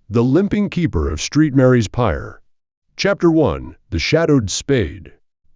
The Limping Keeper of St. Mary's Pyre. Chapter 1. The Shadowed Spade.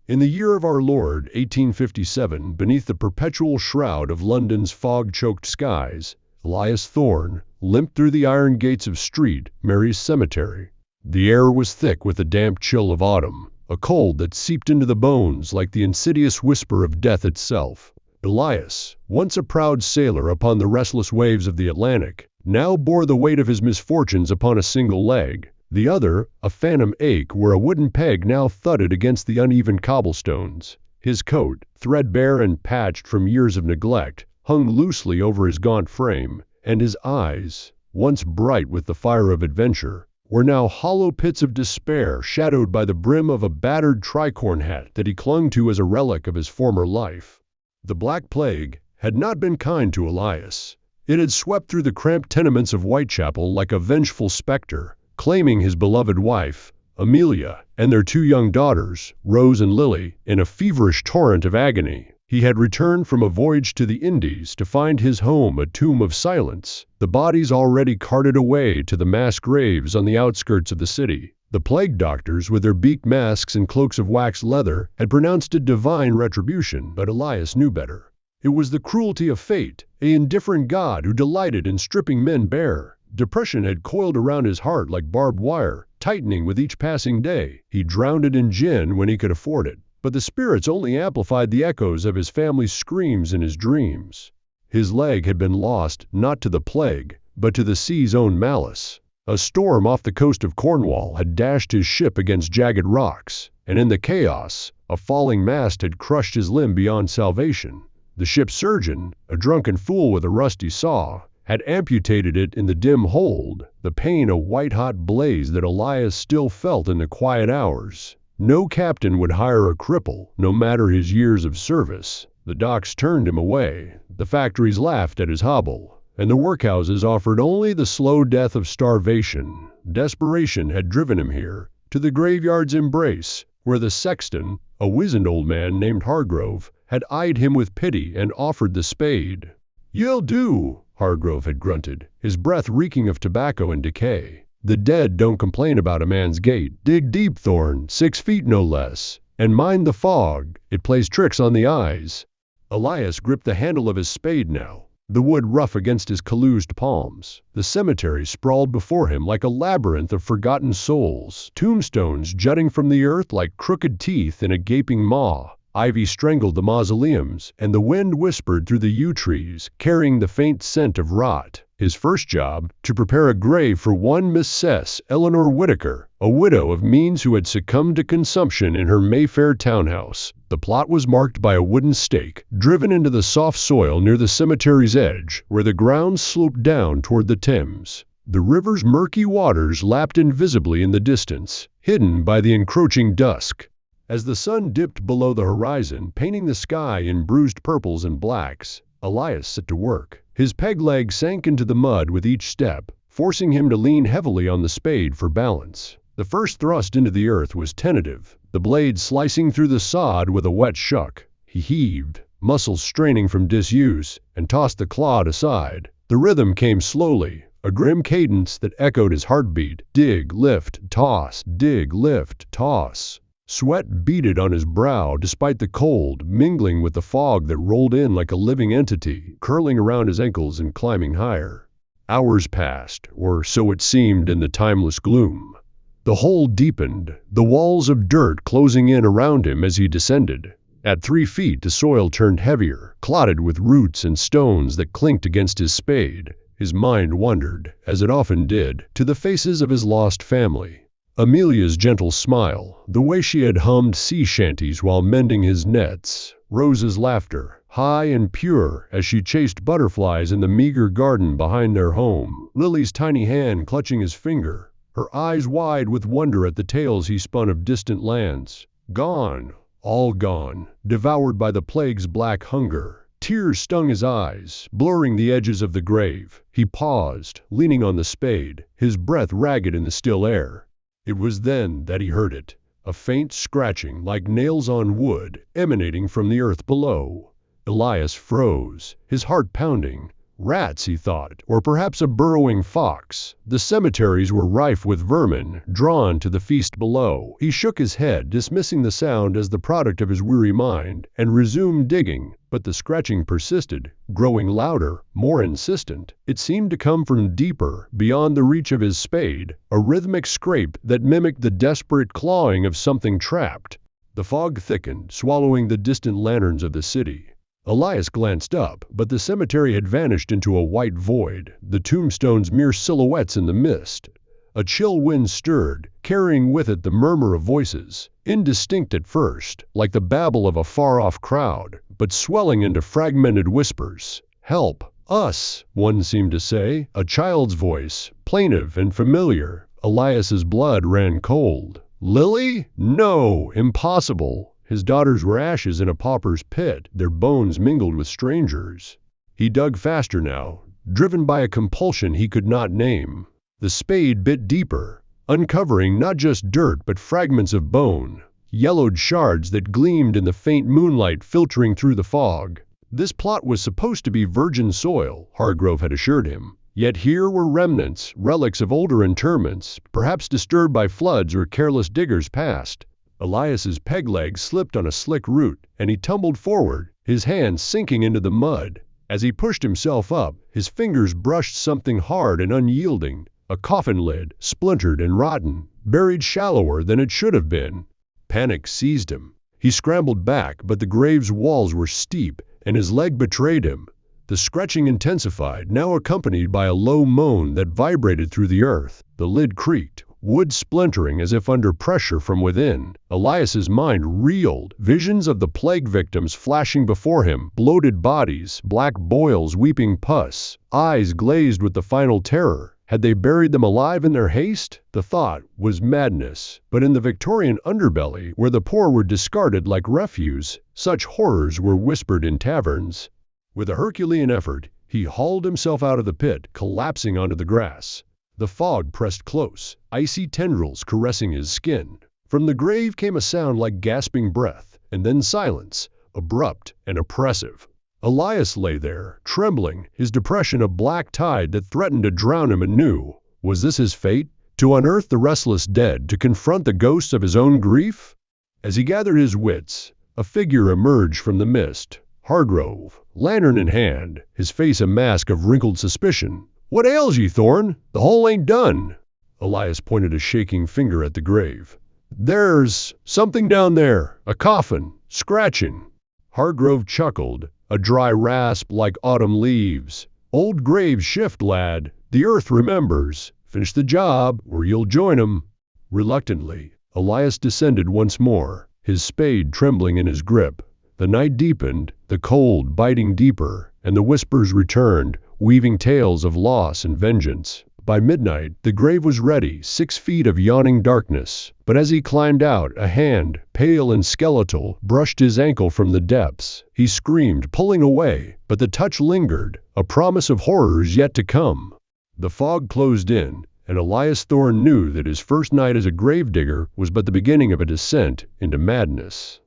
In the year of our Lord, 1857, beneath the perpetual shroud of London's fog-choked skies, Elias Thorne limped through the iron gates of St. Mary's Cemetery. The air was thick with the damp chill of autumn, a cold that seeped into the bones like the insidious whisper of death itself. Elias, once a proud sailor upon the restless waves of the Atlantic, now bore the weight of his misfortunes upon a single leg. The other, a phantom ache where a wooden peg now thudded against the uneven cobblestones. His coat, threadbare and patched from years of neglect, hung loosely over his gaunt frame, and his eyes, once bright with the fire of adventure, were now hollow pits of despair shadowed by the brim of a battered tricorn hat that he clung to as a relic of his former life. The Black Plague had not been kind to Elias. It had swept through the cramped tenements of Whitechapel like a vengeful specter, claiming his beloved wife, Amelia, and their two young daughters, Rose and Lily, in a feverish torrent of agony. He had returned from a voyage to the Indies to find his home a tomb of silence, the bodies already carted away to the mass graves on the outskirts of the city. The plague doctors, with their beaked masks and cloaks of waxed leather, had pronounced it divine retribution, but Elias knew better. It was the cruelty of fate, an indifferent god who delighted in stripping men bare. Depression had coiled around his heart like barbed wire, tightening with each passing day. He drowned it in gin when he could afford it, but the spirits only amplified the echoes of his family's screams in his dreams. His leg had been lost not to the plague, but to the sea's own malice. A storm off the coast of Cornwall had dashed his ship against jagged rocks, and in the chaos, a falling mast had crushed his limb beyond salvation. The ship's surgeon, a drunken fool with a rusty saw, had amputated it in the dim hold, the pain a white-hot blaze that Elias still felt in the quiet hours. No captain would hire a cripple, no matter his years of service. The docks turned him away, the factories laughed at his hobble, and the workhouses offered only the slow death of starvation. Desperation had driven him here, to the graveyard's embrace, where the sexton, a wizened old man named Hargrove, had eyed him with pity and offered the spade. "You'll do," Hargrove had grunted, his breath reeking of tobacco and decay. "The dead don't complain about a man's gait. Dig deep, Thorne, 6 feet no less, and mind the fog, it plays tricks on the eyes." Elias gripped the handle of his spade now, the wood rough against his calloused palms. The cemetery sprawled before him like a labyrinth of forgotten souls, tombstones jutting from the earth like crooked teeth in a gaping maw. Ivy strangled the mausoleums, and the wind whispered through the yew trees, carrying the faint scent of rot. His first job, to prepare a grave for one Mrs. Eleanor Whitaker, a widow of means who had succumbed to consumption in her Mayfair townhouse. The plot was marked by a wooden stake, driven into the soft soil near the cemetery's edge, where the ground sloped down toward the Thames. The river's murky waters lapped invisibly in the distance, hidden by the encroaching dusk. As the sun dipped below the horizon, painting the sky in bruised purples and blacks, Elias set to work. His peg leg sank into the mud with each step, forcing him to lean heavily on the spade for balance. The first thrust into the earth was tentative, the blade slicing through the sod with a wet shuck. He heaved, muscles straining from disuse, and tossed the clod aside. The rhythm came slowly, a grim cadence that echoed his heartbeat. Dig, lift, toss, dig, lift, toss. Sweat beaded on his brow despite the cold, mingling with the fog that rolled in like a living entity, curling around his ankles and climbing higher. Hours passed, or so it seemed in the timeless gloom. The hole deepened, the walls of dirt closing in around him as he descended. At 3 feet the soil turned heavier, clotted with roots and stones that clinked against his spade. His mind wandered, as it often did, to the faces of his lost family. Amelia's gentle smile, the way she had hummed sea shanties while mending his nets, Rose's laughter, high and pure as she chased butterflies in the meager garden behind their home, Lily's tiny hand clutching his finger, her eyes wide with wonder at the tales he spun of distant lands. Gone, all gone, devoured by the plague's black hunger. Tears stung his eyes, blurring the edges of the grave. He paused, leaning on the spade, his breath ragged in the still air. It was then that he heard it, a faint scratching like nails on wood emanating from the earth below. Elias froze, his heart pounding, Rats, he thought, or perhaps a burrowing fox. The cemeteries were rife with vermin, drawn to the feast below. He shook his head, dismissing the sound as the product of his weary mind, and resumed digging. But the scratching persisted, growing louder, more insistent. It seemed to come from deeper, beyond the reach of his spade, a rhythmic scrape that mimicked the desperate clawing of something trapped. The fog thickened, swallowing the distant lanterns of the city. Elias glanced up, but the cemetery had vanished into a white void, the tombstones mere silhouettes in the mist. A chill wind stirred, carrying with it the murmur of voices, indistinct at first, like the babble of a far-off crowd, but swelling into fragmented whispers. "Help! Us!" one seemed to say, a child's voice, plaintive and familiar. Elias's blood ran cold. Lily? No! Impossible! His daughters were ashes in a pauper's pit, their bones mingled with strangers. He dug faster now, driven by a compulsion he could not name. The spade bit deeper, uncovering not just dirt but fragments of bone, yellowed shards that gleamed in the faint moonlight filtering through the fog. This plot was supposed to be virgin soil, Hargrove had assured him. Yet here were remnants, relics of older interments, perhaps disturbed by floods or careless diggers past. Elias's peg leg slipped on a slick root, and he tumbled forward, his hands sinking into the mud. As he pushed himself up, his fingers brushed something hard and unyielding, a coffin lid, splintered and rotten, buried shallower than it should have been. Panic seized him. He scrambled back, but the grave's walls were steep, and his leg betrayed him. The scratching intensified, now accompanied by a low moan that vibrated through the earth. The lid creaked, wood splintering as if under pressure from within. Elias's mind reeled, visions of the plague victims flashing before him, bloated bodies, black boils weeping pus, eyes glazed with the final terror. Had they buried them alive in their haste? The thought was madness. But in the Victorian underbelly, where the poor were discarded like refuse, such horrors were whispered in taverns. With a Herculean effort, he hauled himself out of the pit, collapsing onto the grass. The fog pressed close, icy tendrils caressing his skin. From the grave came a sound like gasping breath, and then silence, abrupt and oppressive. Elias lay there, trembling, his depression a black tide that threatened to drown him anew. Was this his fate? To unearth the restless dead, to confront the ghosts of his own grief? As he gathered his wits, a figure emerged from the mist. Hargrove, lantern in hand, his face a mask of wrinkled suspicion. "What ails ye, Thorne? The hole ain't done." Elias pointed a shaking finger at the grave. "There's something down there, a coffin, scratching." Hargrove chuckled, a dry rasp like autumn leaves. "Old graves shift, lad. The earth remembers. Finish the job, or you'll join 'em." Reluctantly, Elias descended once more, his spade trembling in his grip. The night deepened, the cold biting deeper, and the whispers returned, weaving tales of loss and vengeance. By midnight, the grave was ready, 6 feet of yawning darkness. But as he climbed out, a hand, pale and skeletal, brushed his ankle from the depths. He screamed, pulling away, but the touch lingered, a promise of horrors yet to come. The fog closed in, and Elias Thorne knew that his first night as a gravedigger was but the beginning of a descent into madness.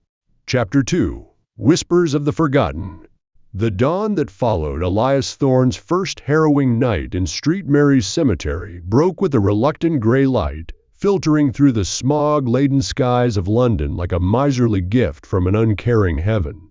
Chapter 2. Whispers of the Forgotten. The dawn that followed Elias Thorne's first harrowing night in St. Mary's Cemetery broke with a reluctant gray light, filtering through the smog-laden skies of London like a miserly gift from an uncaring heaven.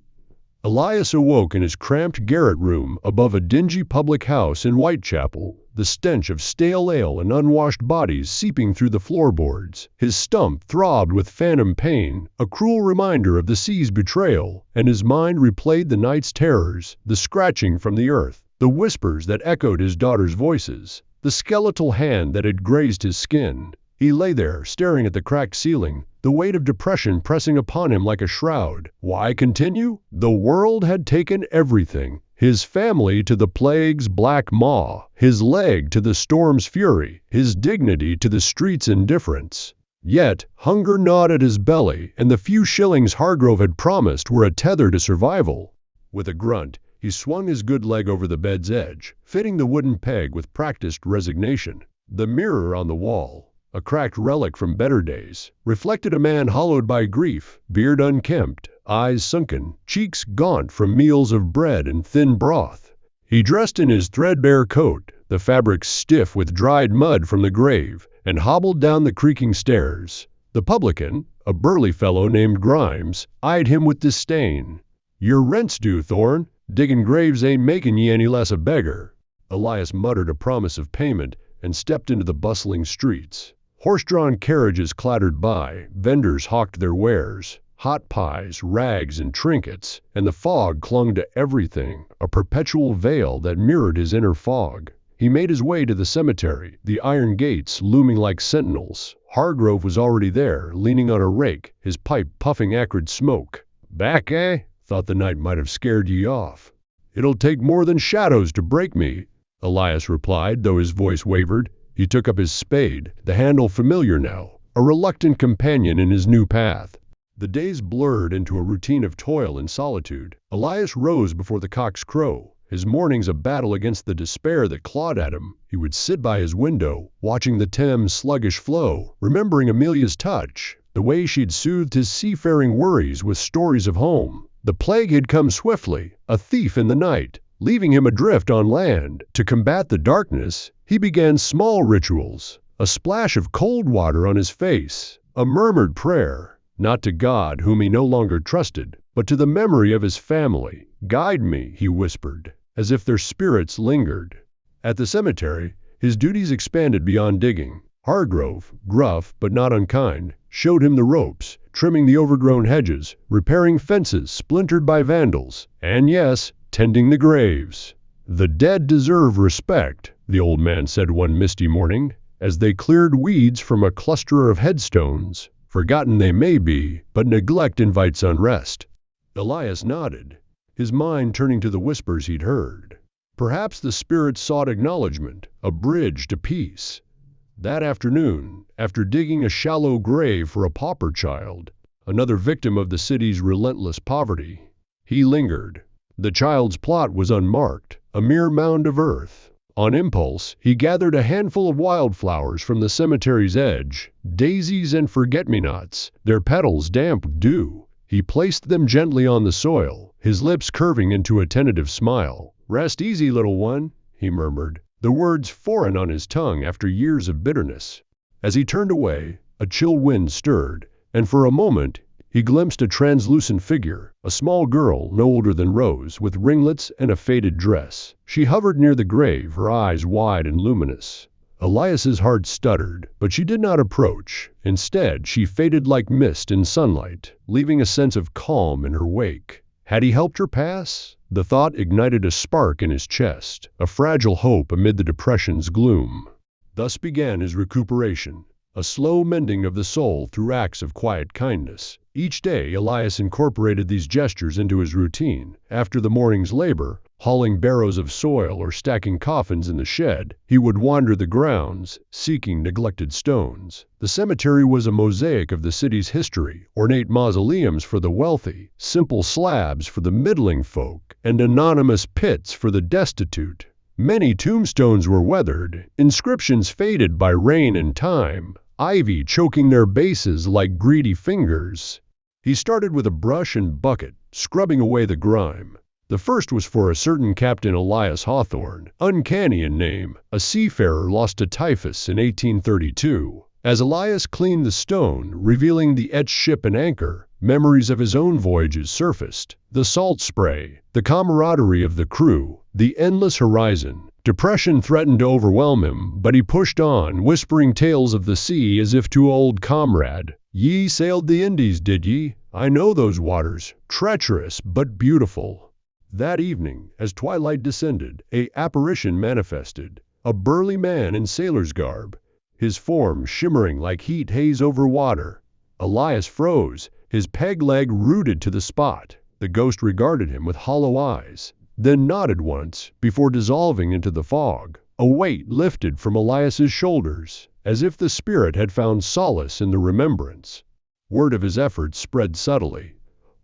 Elias awoke in his cramped garret room above a dingy public house in Whitechapel, the stench of stale ale and unwashed bodies seeping through the floorboards. His stump throbbed with phantom pain, a cruel reminder of the sea's betrayal, and his mind replayed the night's terrors, the scratching from the earth, the whispers that echoed his daughter's voices, the skeletal hand that had grazed his skin. He lay there, staring at the cracked ceiling, the weight of depression pressing upon him like a shroud. Why continue? The world had taken everything. His family to the plague's black maw, his leg to the storm's fury, his dignity to the street's indifference. Yet, hunger gnawed at his belly, and the few shillings Hargrove had promised were a tether to survival. With a grunt, he swung his good leg over the bed's edge, fitting the wooden peg with practiced resignation. The mirror on the wall, a cracked relic from better days, reflected a man hollowed by grief, beard unkempt, eyes sunken, cheeks gaunt from meals of bread and thin broth. He dressed in his threadbare coat, the fabric stiff with dried mud from the grave, and hobbled down the creaking stairs. The publican, a burly fellow named Grimes, eyed him with disdain. "Your rent's due, Thorne. Digging graves ain't making ye any less a beggar." Elias muttered a promise of payment and stepped into the bustling streets. Horse-drawn carriages clattered by, vendors hawked their wares, hot pies, rags, and trinkets, and the fog clung to everything, a perpetual veil that mirrored his inner fog. He made his way to the cemetery, the iron gates looming like sentinels. Hargrove was already there, leaning on a rake, his pipe puffing acrid smoke. "Back, eh? Thought the night might have scared ye off." "It'll take more than shadows to break me," Elias replied, though his voice wavered. He took up his spade, the handle familiar now, a reluctant companion in his new path. The days blurred into a routine of toil and solitude. Elias rose before the cock's crow, his mornings a battle against the despair that clawed at him. He would sit by his window, watching the Thames' sluggish flow, remembering Amelia's touch, the way she'd soothed his seafaring worries with stories of home. The plague had come swiftly, a thief in the night, leaving him adrift on land. To combat the darkness, he began small rituals, a splash of cold water on his face, a murmured prayer, not to God whom he no longer trusted, but to the memory of his family. "Guide me," he whispered, as if their spirits lingered. At the cemetery, his duties expanded beyond digging. Hargrove, gruff but not unkind, showed him the ropes, trimming the overgrown hedges, repairing fences splintered by vandals, and yes, tending the graves. "The dead deserve respect," the old man said one misty morning, as they cleared weeds from a cluster of headstones. "Forgotten they may be, but neglect invites unrest." Elias nodded, his mind turning to the whispers he'd heard. Perhaps the spirits sought acknowledgement, a bridge to peace. That afternoon, after digging a shallow grave for a pauper child, another victim of the city's relentless poverty, he lingered. The child's plot was unmarked, a mere mound of earth. On impulse, he gathered a handful of wildflowers from the cemetery's edge, daisies and forget-me-nots, their petals damp with dew. He placed them gently on the soil, his lips curving into a tentative smile. "Rest easy, little one," he murmured, the words foreign on his tongue after years of bitterness. As he turned away, a chill wind stirred, and for a moment he glimpsed a translucent figure, a small girl no older than Rose, with ringlets and a faded dress. She hovered near the grave, her eyes wide and luminous. Elias's heart stuttered, but she did not approach. Instead, she faded like mist in sunlight, leaving a sense of calm in her wake. Had he helped her pass? The thought ignited a spark in his chest, a fragile hope amid the depression's gloom. Thus began his recuperation, a slow mending of the soul through acts of quiet kindness. Each day Elias incorporated these gestures into his routine. After the morning's labor, hauling barrows of soil or stacking coffins in the shed, he would wander the grounds, seeking neglected stones. The cemetery was a mosaic of the city's history, ornate mausoleums for the wealthy, simple slabs for the middling folk, and anonymous pits for the destitute. Many tombstones were weathered, inscriptions faded by rain and time, ivy choking their bases like greedy fingers. He started with a brush and bucket, scrubbing away the grime. The first was for a certain Captain Elias Hawthorne, uncanny in name, a seafarer lost to typhus in 1832. As Elias cleaned the stone, revealing the etched ship and anchor, memories of his own voyages surfaced. The salt spray, the camaraderie of the crew, the endless horizon. Depression threatened to overwhelm him, but he pushed on, whispering tales of the sea as if to an old comrade. "Ye sailed the Indies, did ye? I know those waters, treacherous but beautiful." That evening, as twilight descended, an apparition manifested, a burly man in sailor's garb, his form shimmering like heat haze over water. Elias froze, his peg leg rooted to the spot. The ghost regarded him with hollow eyes, then nodded once, before dissolving into the fog. A weight lifted from Elias's shoulders, as if the spirit had found solace in the remembrance. Word of his efforts spread subtly.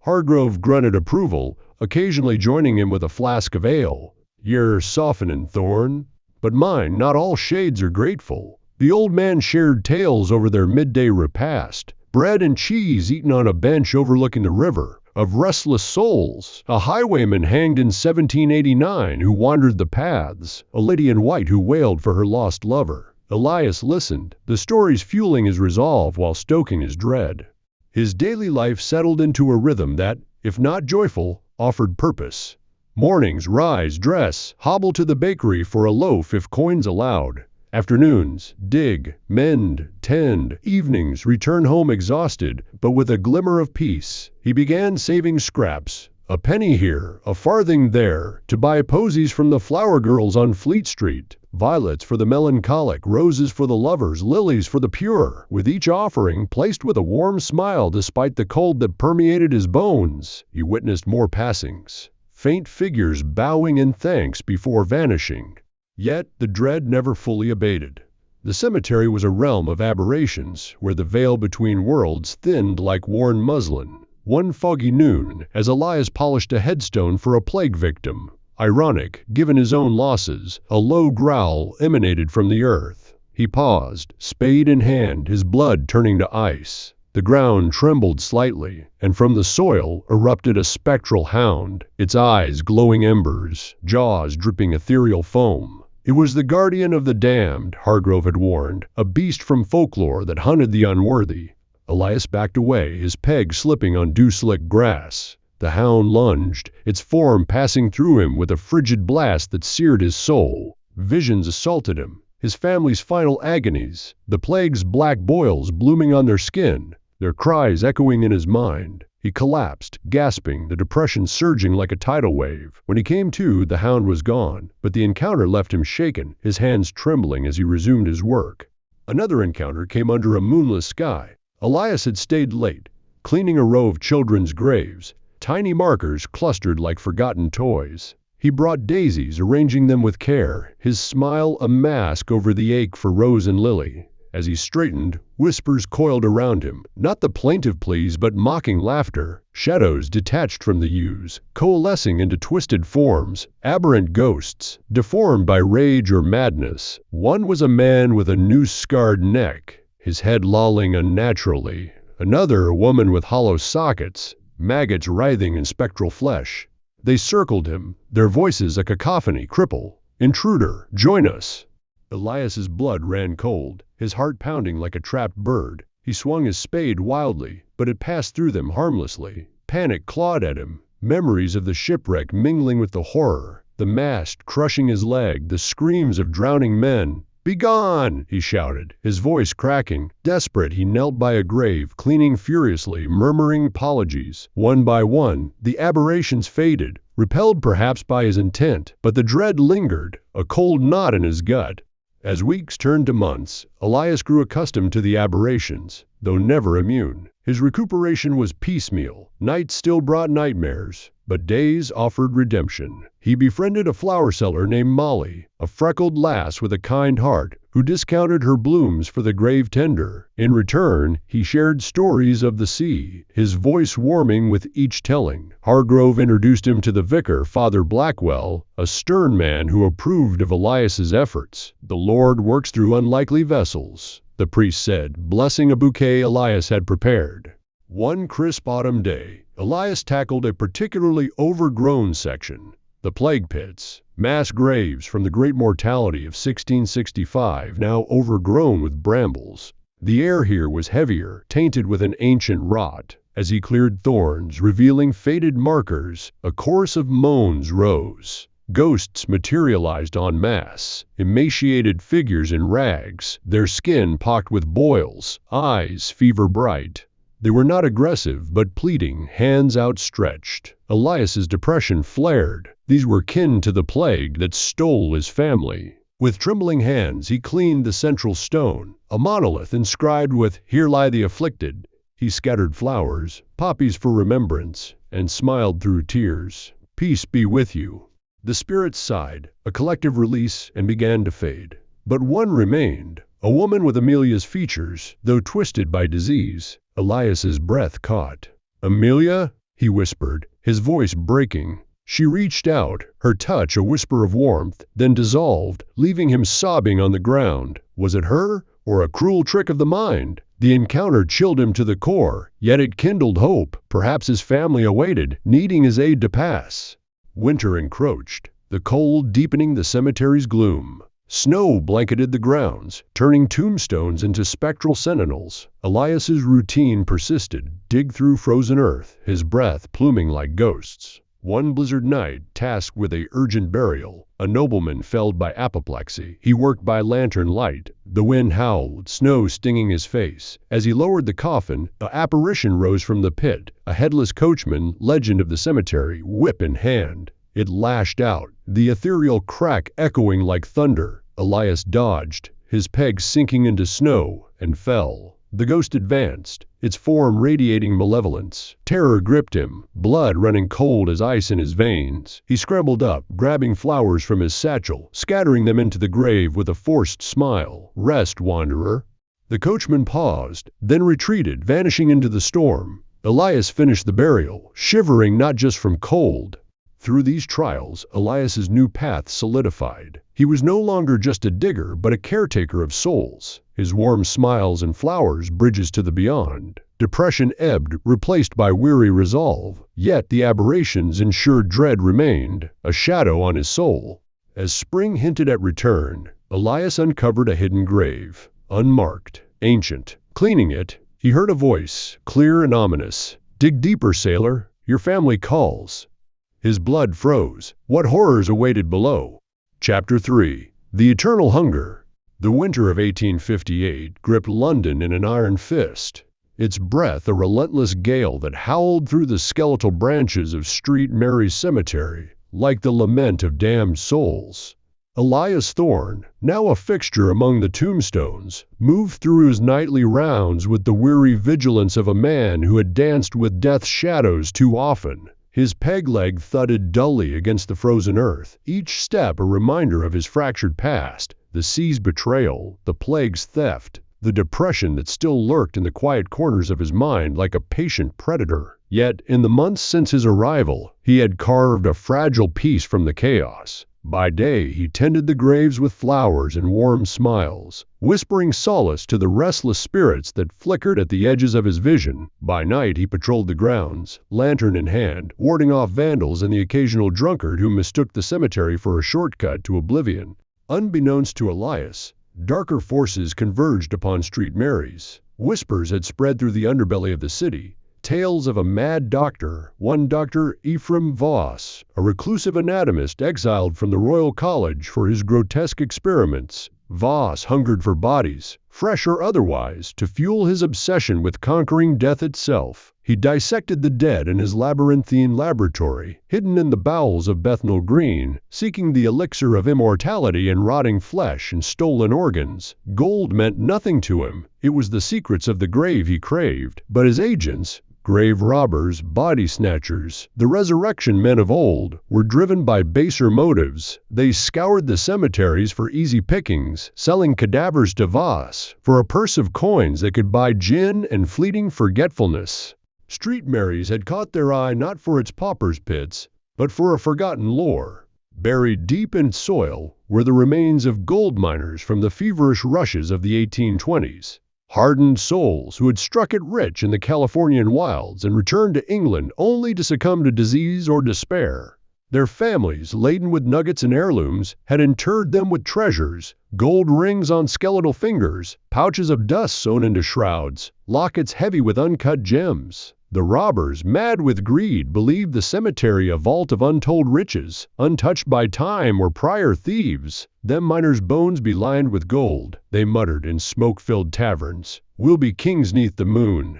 Hargrove grunted approval, occasionally joining him with a flask of ale. "You're softening, Thorne. But mind, not all shades are grateful." The old man shared tales over their midday repast, bread and cheese eaten on a bench overlooking the river, of restless souls, a highwayman hanged in 1789 who wandered the paths, a lady in white who wailed for her lost lover. Elias listened, the stories fueling his resolve while stoking his dread. His daily life settled into a rhythm that, if not joyful, offered purpose. Mornings, rise, dress, hobble to the bakery for a loaf if coins allowed. Afternoons, dig, mend, tend. Evenings, return home exhausted, but with a glimmer of peace. He began saving scraps, a penny here, a farthing there, to buy posies from the flower girls on Fleet Street, violets for the melancholic, roses for the lovers, lilies for the pure, with each offering placed with a warm smile despite the cold that permeated his bones. He witnessed more passings, faint figures bowing in thanks before vanishing. Yet the dread never fully abated. The cemetery was a realm of aberrations, where the veil between worlds thinned like worn muslin. One foggy noon, as Elias polished a headstone for a plague victim, ironic, given his own losses, a low growl emanated from the earth. He paused, spade in hand, his blood turning to ice. The ground trembled slightly, and from the soil erupted a spectral hound, its eyes glowing embers, jaws dripping ethereal foam. It was the guardian of the damned, Hargrove had warned, a beast from folklore that hunted the unworthy. Elias backed away, his peg slipping on dew-slick grass. The hound lunged, its form passing through him with a frigid blast that seared his soul. Visions assaulted him, his family's final agonies, the plague's black boils blooming on their skin, their cries echoing in his mind. He collapsed, gasping, the depression surging like a tidal wave. When he came to, the hound was gone, but the encounter left him shaken, his hands trembling as he resumed his work. Another encounter came under a moonless sky. Elias had stayed late, cleaning a row of children's graves, tiny markers clustered like forgotten toys. He brought daisies, arranging them with care, his smile a mask over the ache for rose and lily. As he straightened, whispers coiled around him, not the plaintive pleas but mocking laughter, shadows detached from the yews, coalescing into twisted forms, aberrant ghosts, deformed by rage or madness. One was a man with a noose-scarred neck, his head lolling unnaturally. Another a woman with hollow sockets, maggots writhing in spectral flesh. They circled him, their voices a cacophony. Cripple, intruder, join us. Elias's blood ran cold, his heart pounding like a trapped bird. He swung his spade wildly, but it passed through them harmlessly. Panic clawed at him, memories of the shipwreck mingling with the horror, the mast crushing his leg, the screams of drowning men. "Begone!" he shouted, his voice cracking. Desperate, he knelt by a grave, cleaning furiously, murmuring apologies. One by one, the aberrations faded, repelled perhaps by his intent, but the dread lingered, a cold knot in his gut. As weeks turned to months, Elias grew accustomed to the aberrations, though never immune. His recuperation was piecemeal. Nights still brought nightmares, but days offered redemption. He befriended a flower seller named Molly, a freckled lass with a kind heart, who discounted her blooms for the grave tender. In return, he shared stories of the sea, his voice warming with each telling. Hargrove introduced him to the vicar, Father Blackwell, a stern man who approved of Elias's efforts. "The Lord works through unlikely vessels," the priest said, blessing a bouquet Elias had prepared. One crisp autumn day, Elias tackled a particularly overgrown section, the plague pits, mass graves from the great mortality of 1665, now overgrown with brambles. The air here was heavier, tainted with an ancient rot. As he cleared thorns, revealing faded markers, a chorus of moans rose. Ghosts materialized en masse, emaciated figures in rags, their skin pocked with boils, eyes fever bright. They were not aggressive but pleading, hands outstretched. Elias's depression flared. These were kin to the plague that stole his family. With trembling hands he cleaned the central stone, a monolith inscribed with "Here lie the afflicted." He scattered flowers, poppies for remembrance, and smiled through tears. "Peace be with you." The spirits sighed, a collective release, and began to fade. But one remained, a woman with Amelia's features, though twisted by disease. Elias's breath caught. "Amelia?" he whispered, his voice breaking. She reached out, her touch a whisper of warmth, then dissolved, leaving him sobbing on the ground. Was it her, or a cruel trick of the mind? The encounter chilled him to the core, yet it kindled hope. Perhaps his family awaited, needing his aid to pass. Winter encroached, the cold deepening the cemetery's gloom. Snow blanketed the grounds, turning tombstones into spectral sentinels. Elias's routine persisted, dig through frozen earth, his breath pluming like ghosts. One blizzard night, tasked with a urgent burial, a nobleman felled by apoplexy. He worked by lantern light. The wind howled, snow stinging his face. As he lowered the coffin, an apparition rose from the pit, a headless coachman, legend of the cemetery, whip in hand. It lashed out, the ethereal crack echoing like thunder. Elias dodged, his pegs sinking into snow, and fell. The ghost advanced, its form radiating malevolence. Terror gripped him, blood running cold as ice in his veins. He scrambled up, grabbing flowers from his satchel, scattering them into the grave with a forced smile. "Rest, wanderer." The coachman paused, then retreated, vanishing into the storm. Elias finished the burial, shivering not just from cold. Through these trials, Elias's new path solidified. He was no longer just a digger, but a caretaker of souls. His warm smiles and flowers bridges to the beyond. Depression ebbed, replaced by weary resolve. Yet the aberrations ensured dread remained, a shadow on his soul. As spring hinted at return, Elias uncovered a hidden grave, unmarked, ancient. Cleaning it, he heard a voice, clear and ominous. "Dig deeper, sailor. Your family calls." His blood froze. What horrors awaited below? Chapter 3. The Eternal Hunger. The winter of 1858 gripped London in an iron fist, its breath a relentless gale that howled through the skeletal branches of St. Mary's Cemetery, like the lament of damned souls. Elias Thorne, now a fixture among the tombstones, moved through his nightly rounds with the weary vigilance of a man who had danced with death's shadows too often. His peg leg thudded dully against the frozen earth, each step a reminder of his fractured past, the sea's betrayal, the plague's theft, the depression that still lurked in the quiet corners of his mind like a patient predator. Yet, in the months since his arrival, he had carved a fragile peace from the chaos. By day, he tended the graves with flowers and warm smiles, whispering solace to the restless spirits that flickered at the edges of his vision. By night, he patrolled the grounds, lantern in hand, warding off vandals and the occasional drunkard who mistook the cemetery for a shortcut to oblivion. Unbeknownst to Elias, darker forces converged upon St. Mary's. Whispers had spread through the underbelly of the city. Tales of a mad doctor, one Dr. Ephraim Voss, a reclusive anatomist exiled from the Royal College for his grotesque experiments. Voss hungered for bodies, fresh or otherwise, to fuel his obsession with conquering death itself. He dissected the dead in his labyrinthine laboratory, hidden in the bowels of Bethnal Green, seeking the elixir of immortality in rotting flesh and stolen organs. Gold meant nothing to him. It was the secrets of the grave he craved. But his agents, grave robbers, body snatchers, the resurrection men of old, were driven by baser motives. They scoured the cemeteries for easy pickings, selling cadavers to Voss for a purse of coins that could buy gin and fleeting forgetfulness. St. Mary's had caught their eye not for its paupers' pits, but for a forgotten lore. Buried deep in soil were the remains of gold miners from the feverish rushes of the 1820s. Hardened souls who had struck it rich in the Californian wilds and returned to England only to succumb to disease or despair. Their families, laden with nuggets and heirlooms, had interred them with treasures, gold rings on skeletal fingers, pouches of dust sewn into shrouds, lockets heavy with uncut gems. The robbers, mad with greed, believed the cemetery a vault of untold riches, untouched by time or prior thieves. Them miners' bones be lined with gold, they muttered in smoke-filled taverns. We'll be kings 'neath the moon.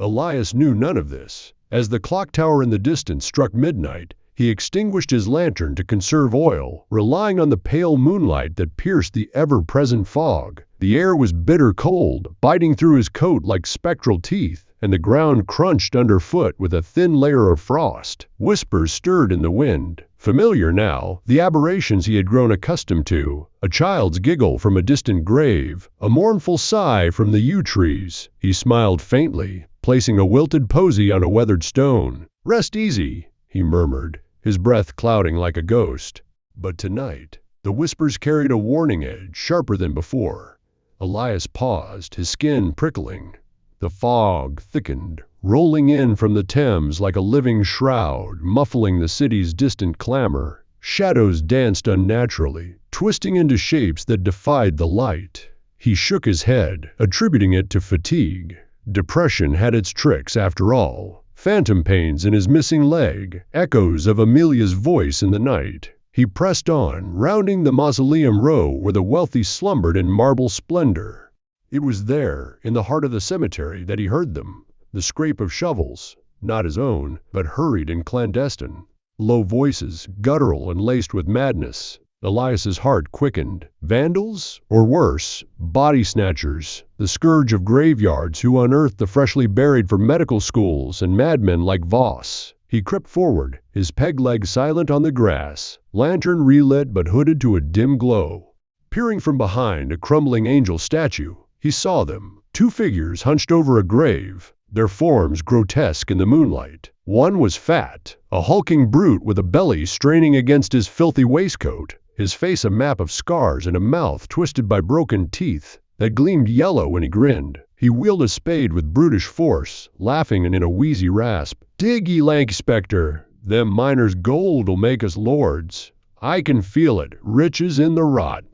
Elias knew none of this. As the clock tower in the distance struck midnight, he extinguished his lantern to conserve oil, relying on the pale moonlight that pierced the ever-present fog. The air was bitter cold, biting through his coat like spectral teeth, and the ground crunched underfoot with a thin layer of frost. Whispers stirred in the wind, familiar now, the aberrations he had grown accustomed to. A child's giggle from a distant grave, a mournful sigh from the yew trees. He smiled faintly, placing a wilted posy on a weathered stone. "Rest easy," he murmured, his breath clouding like a ghost. But tonight, the whispers carried a warning edge sharper than before. Elias paused, his skin prickling. The fog thickened, rolling in from the Thames like a living shroud, muffling the city's distant clamor. Shadows danced unnaturally, twisting into shapes that defied the light. He shook his head, attributing it to fatigue. Depression had its tricks after all. Phantom pains in his missing leg, echoes of Amelia's voice in the night. He pressed on, rounding the mausoleum row where the wealthy slumbered in marble splendor. It was there, in the heart of the cemetery, that he heard them. The scrape of shovels, not his own, but hurried and clandestine. Low voices, guttural and laced with madness. Elias's heart quickened. Vandals? Or worse, body snatchers, the scourge of graveyards who unearthed the freshly buried for medical schools, and madmen like Voss. He crept forward, his peg leg silent on the grass, lantern relit but hooded to a dim glow. Peering from behind a crumbling angel statue, he saw them, two figures hunched over a grave, their forms grotesque in the moonlight. One was fat, a hulking brute with a belly straining against his filthy waistcoat, his face a map of scars and a mouth twisted by broken teeth that gleamed yellow when he grinned. He wielded a spade with brutish force, laughing and in a wheezy rasp. "Dig, ye lank spectre, them miners' gold'll make us lords. I can feel it, riches in the rot."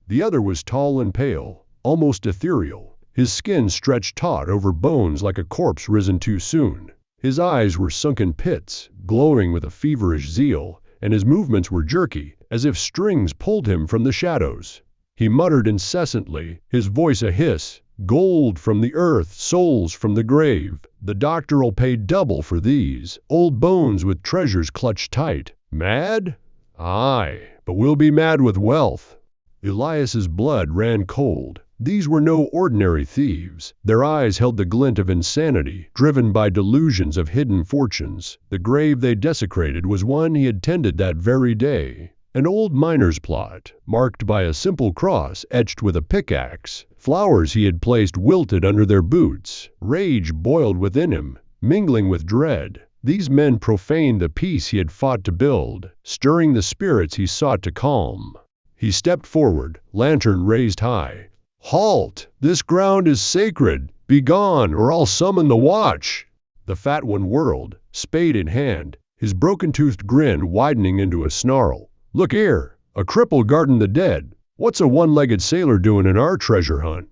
The other was tall and pale, almost ethereal, his skin stretched taut over bones like a corpse risen too soon. His eyes were sunken pits, glowing with a feverish zeal, and his movements were jerky, as if strings pulled him from the shadows. He muttered incessantly, his voice a hiss, "Gold from the earth, souls from the grave. The doctor'll pay double for these, old bones with treasures clutched tight. Mad? Aye, but we'll be mad with wealth." Elias's blood ran cold. These were no ordinary thieves. Their eyes held the glint of insanity, driven by delusions of hidden fortunes. The grave they desecrated was one he had tended that very day. An old miner's plot, marked by a simple cross etched with a pickaxe. Flowers he had placed wilted under their boots. Rage boiled within him, mingling with dread. These men profaned the peace he had fought to build, stirring the spirits he sought to calm. He stepped forward, lantern raised high. "Halt! This ground is sacred! Begone, or I'll summon the watch!" The fat one whirled, spade in hand, his broken-toothed grin widening into a snarl. "Look here, a cripple guarding the dead. What's a one-legged sailor doing in our treasure hunt?"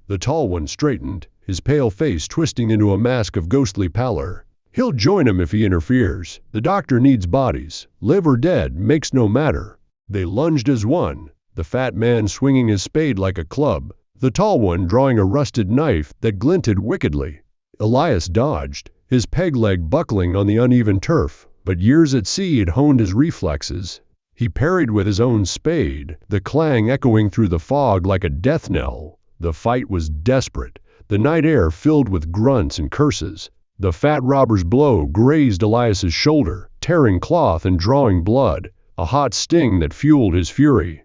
The tall one straightened, his pale face twisting into a mask of ghostly pallor. "He'll join him if he interferes. The doctor needs bodies. Live or dead, makes no matter." They lunged as one, the fat man swinging his spade like a club, the tall one drawing a rusted knife that glinted wickedly. Elias dodged, his peg leg buckling on the uneven turf, but years at sea had honed his reflexes. He parried with his own spade, the clang echoing through the fog like a death knell. The fight was desperate, the night air filled with grunts and curses. The fat robber's blow grazed Elias's shoulder, tearing cloth and drawing blood, a hot sting that fueled his fury.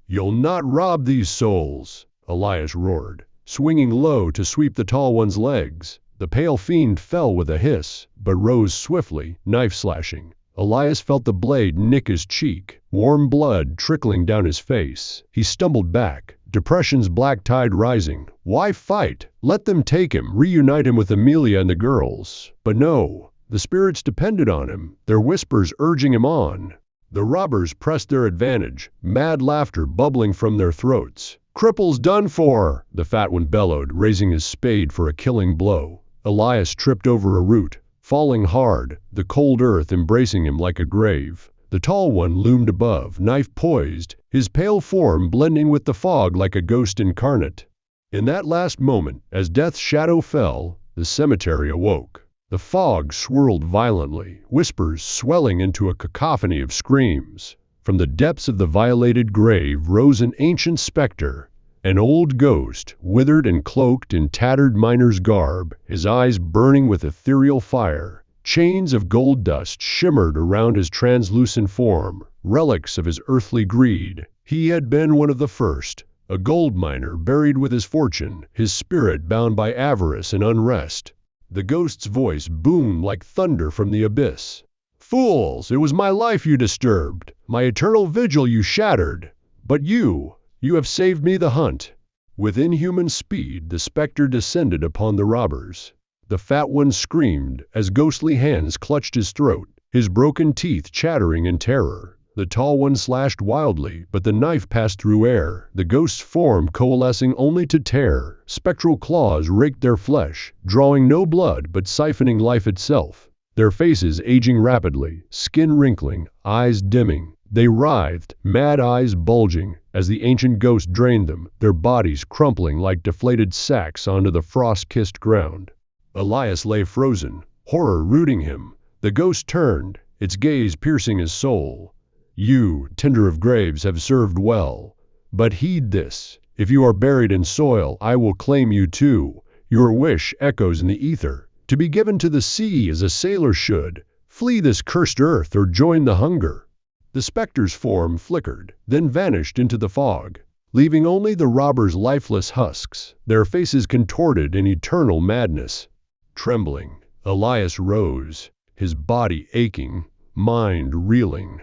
"You'll not rob these souls," Elias roared, swinging low to sweep the tall one's legs. The pale fiend fell with a hiss, but rose swiftly, knife slashing. Elias felt the blade nick his cheek, warm blood trickling down his face. He stumbled back, depression's black tide rising. Why fight? Let them take him, reunite him with Amelia and the girls. But no, the spirits depended on him, their whispers urging him on. The robbers pressed their advantage, mad laughter bubbling from their throats. "Cripple's done for!" the fat one bellowed, raising his spade for a killing blow. Elias tripped over a root, falling hard, the cold earth embracing him like a grave. The tall one loomed above, knife poised, his pale form blending with the fog like a ghost incarnate. In that last moment, as death's shadow fell, the cemetery awoke. The fog swirled violently, whispers swelling into a cacophony of screams. From the depths of the violated grave rose an ancient specter, an old ghost, withered and cloaked in tattered miner's garb, his eyes burning with ethereal fire. Chains of gold dust shimmered around his translucent form, relics of his earthly greed. He had been one of the first, a gold miner buried with his fortune, his spirit bound by avarice and unrest. The ghost's voice boomed like thunder from the abyss. "Fools, it was my life you disturbed, my eternal vigil you shattered. But you have saved me the hunt. With inhuman speed, the specter descended upon the robbers. The fat one screamed as ghostly hands clutched his throat, his broken teeth chattering in terror. The tall one slashed wildly, but the knife passed through air, the ghost's form coalescing only to tear. Spectral claws raked their flesh, drawing no blood but siphoning life itself. Their faces aging rapidly, skin wrinkling, eyes dimming. They writhed, mad eyes bulging, as the ancient ghost drained them, their bodies crumpling like deflated sacks onto the frost-kissed ground. Elias lay frozen, horror rooting him. The ghost turned, its gaze piercing his soul. You, tender of graves, have served well. But heed this. If you are buried in soil, I will claim you too. Your wish echoes in the ether, to be given to the sea as a sailor should. Flee this cursed earth or join the hunger. The specter's form flickered, then vanished into the fog, leaving only the robbers' lifeless husks, their faces contorted in eternal madness. Trembling, Elias rose, his body aching, mind reeling.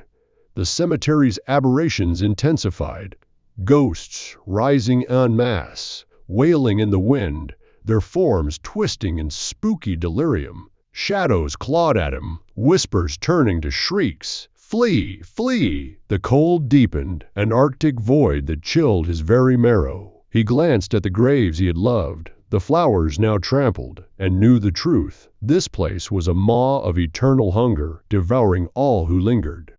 The cemetery's aberrations intensified. Ghosts rising en masse, wailing in the wind, their forms twisting in spooky delirium. Shadows clawed at him, whispers turning to shrieks. Flee! Flee! The cold deepened, an arctic void that chilled his very marrow. He glanced at the graves he had loved, the flowers now trampled, and knew the truth. This place was a maw of eternal hunger, devouring all who lingered.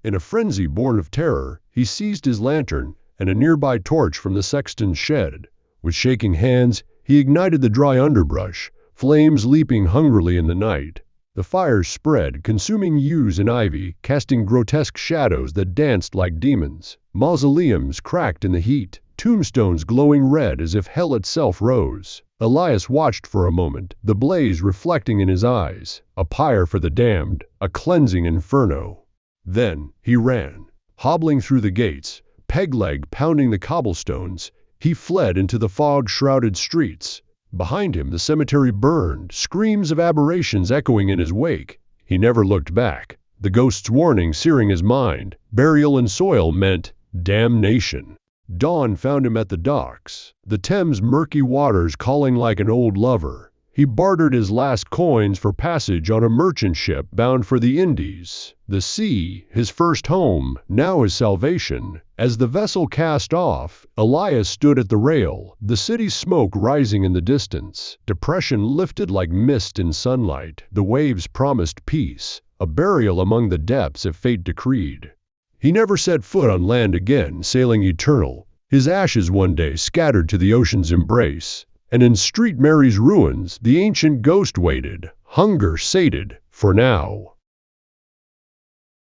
In a frenzy born of terror, he seized his lantern and a nearby torch from the sexton's shed. With shaking hands, he ignited the dry underbrush, flames leaping hungrily in the night. The fire spread, consuming yews and ivy, casting grotesque shadows that danced like demons. Mausoleums cracked in the heat, tombstones glowing red as if hell itself rose. Elias watched for a moment, the blaze reflecting in his eyes. A pyre for the damned, a cleansing inferno. Then he ran, hobbling through the gates, peg-leg pounding the cobblestones. He fled into the fog-shrouded streets. Behind him the cemetery burned, screams of aberrations echoing in his wake. He never looked back, the ghost's warning searing his mind. Burial in soil meant damnation. Dawn found him at the docks, the Thames' murky waters calling like an old lover. He bartered his last coins for passage on a merchant ship bound for the Indies. The sea, his first home, now his salvation. As the vessel cast off, Elias stood at the rail, the city's smoke rising in the distance. Depression lifted like mist in sunlight. The waves promised peace, a burial among the depths if fate decreed. He never set foot on land again, sailing eternal, his ashes one day scattered to the ocean's embrace. And in St. Mary's ruins, the ancient ghost waited, hunger sated, for now.